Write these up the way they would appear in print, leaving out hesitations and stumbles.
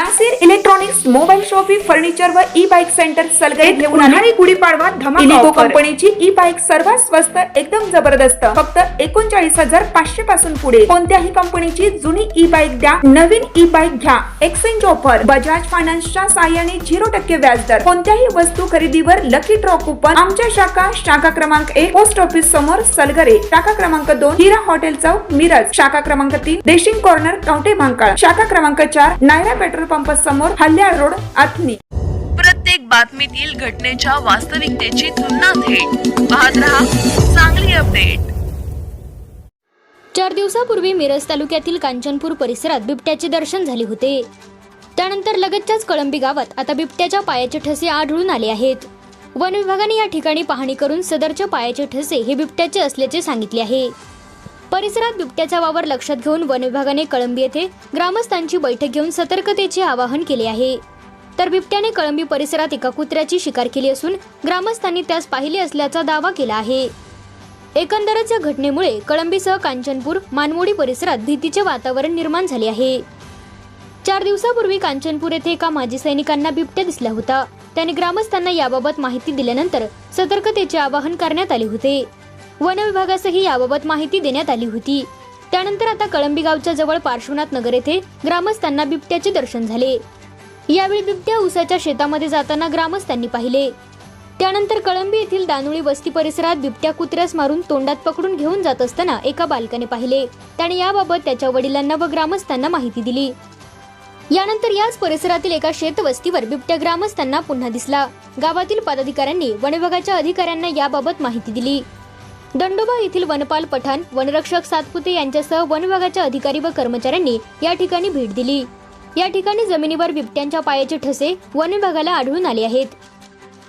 Nasir electronics, mobile shoppe, furniture व E bike centre Salgare घेऊन आले गुढीपाडवा धमाका इलिको कंपनीची ई बाईक सर्वात स्वस्त, एकदम जबरदस्त, फक्त 39,500 पासून पुढे. कोणत्याही कंपनीची जुनी ई बाईक द्या, नवीन ई बाईक घ्या. एक्सचेंज ऑफर, बजाज फायनान्सच्या साहाय्याने 0% व्याजदर. कोणत्याही वस्तू खरेदीवर लकी ड्रॉ कुपन. आमच्या शाखा क्रमांक 1 पोस्ट ऑफिस समोर सलगरे, शाखा क्रमांक 2 हिरा हॉटेल चौक मिरज, शाखा क्रमांक 3 देशिंग कॉर्नर कवठे महांकाळ, शाखा क्रमांक 4 नायरा पेट्रोल पंप समोर हल्याळ रोड आथनी. प्रत्येक बातमीतील घटनेच्या वास्तविकतेची तुलना थेट पाहत रहा चांगली अपडेट. 4 दिवसापूर्वी मिरज तालुक्यातील कांचनपूर परिसरात बिबट्याचे दर्शन झाले होते. त्यानंतर लगतच्याच कळंबी गावात आता बिबट्याच्या पायाचे ठसे आढळून आले आहेत. वन विभागाने या ठिकाणी पाहणी करून सदरचे पायाचे ठसे हे बिबट्याचे असल्याचे सांगितले आहे. परिसरात बिबट्याचा वावर लक्षात घेऊन वन विभागाने कळंबी येथे ग्रामस्थांची बैठक घेऊन सतर्कतेचे आवाहन केले आहे. तर बिबट्याने कळंबी परिसरात एका कुत्र्याची शिकार केली असून ग्रामस्थांनी त्यास पाहिले असल्याचा दावा केला आहे. एकंदरच या घटनेमुळे कळंबीसह कांचनपूर, मानमोडी परिसरात भीतीचे वातावरण निर्माण झाले आहे. 4 दिवसापूर्वी कांचनपूर येथे एका माजी सैनिकांना बिबट्या दिसला होता. त्याने ग्रामस्थांना याबाबत माहिती दिल्यानंतर सतर्कतेचे आवाहन करण्यात आले होते. वन विभागासही याबाबत माहिती देण्यात आली होती. त्यानंतर आता कळंबी गावच्या जवळ पार्श्वनाथ नगर येथे ग्रामस्थांना बिबट्याचे दर्शन झाले. यावेळी बिबट्या ऊसाच्या शेतामध्ये जाताना ग्रामस्थांनी पाहिले. त्यानंतर कळंबी येथील दानुळी वस्ती परिसरात बिबट्या कुत्र्यास मारून तोंडात पकडून घेऊन जात असताना एका बालकाने पाहिले. त्याने याबाबत त्याच्या वडिलांना व ग्रामस्थांना माहिती दिली. यानंतर याच परिसरातील एका शेतवस्तीवर बिबट्या ग्रामस्थांना पुन्हा दिसला. गावातील पदाधिकाऱ्यांनी वन विभागाच्या अधिकाऱ्यांना याबाबत माहिती दिली. दंडोबा येथील वनपाल पठाण, वनरक्षक सातपुते यांच्यासह वन विभागाच्या अधिकारी व कर्मचाऱ्यांनी या ठिकाणी भेट दिली. या ठिकाणी जमिनीवर बिबट्यांच्या पायाचे ठसे वन विभागाला आढळून आले आहेत.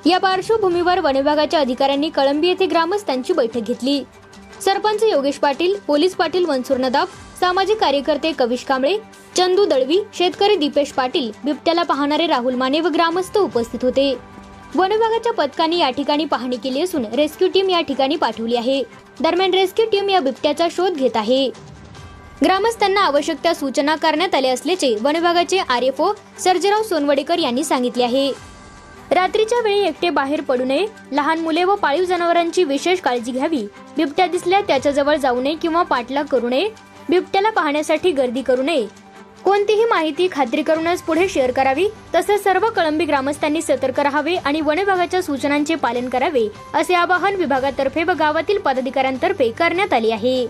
या पार्श्वभूमीवर वन विभागाच्या अधिकाऱ्यांनी कळंबी येथे ग्रामस्थांची बैठक घेतली. सरपंच योगेश पाटील, पोलीस पाटील मनसूर नदाफ, सामाजिक कार्यकर्ते कविश कांबळे, चंदू दळवी, शेतकरी दीपेश पाटील, बिबट्याला पाहणारे राहुल माने व ग्रामस्थ उपस्थित होते. वन विभागाच्या पथकाने या ठिकाणी पाहणी केली असून रेस्क्यू टीम या ठिकाणी पाठवली आहे. दरम्यान रेस्क्यू टीम या बिबट्याचा शोध घेत आहे. ग्रामस्थांना आवश्यक त्या सूचना करण्यात आल्या असल्याचे वन विभागाचे आरएफओ सर्जेराव सोनवडेकर यांनी सांगितले आहे. रात्रीच्या वेळी एकटे बाहेर पडू नये, लहान मुले व पाळीव जनावरांची विशेष काळजी घ्यावी. बिबट्या दिसल्या त्याच्याजवळ जाऊ नये किंवा पाठलाग करू नये. बिबट्याला पाहण्यासाठी गर्दी करू नये. कोणतीही माहिती खात्री करूनच पुढे शेअर करावी. तसेच सर्व कळंबी ग्रामस्थांनी सतर्क राहावे आणि वन विभागाच्या सूचनांचे पालन करावे असे आवाहन विभागातर्फे व गावातील पदाधिकाऱ्यांतर्फे करण्यात आले आहे.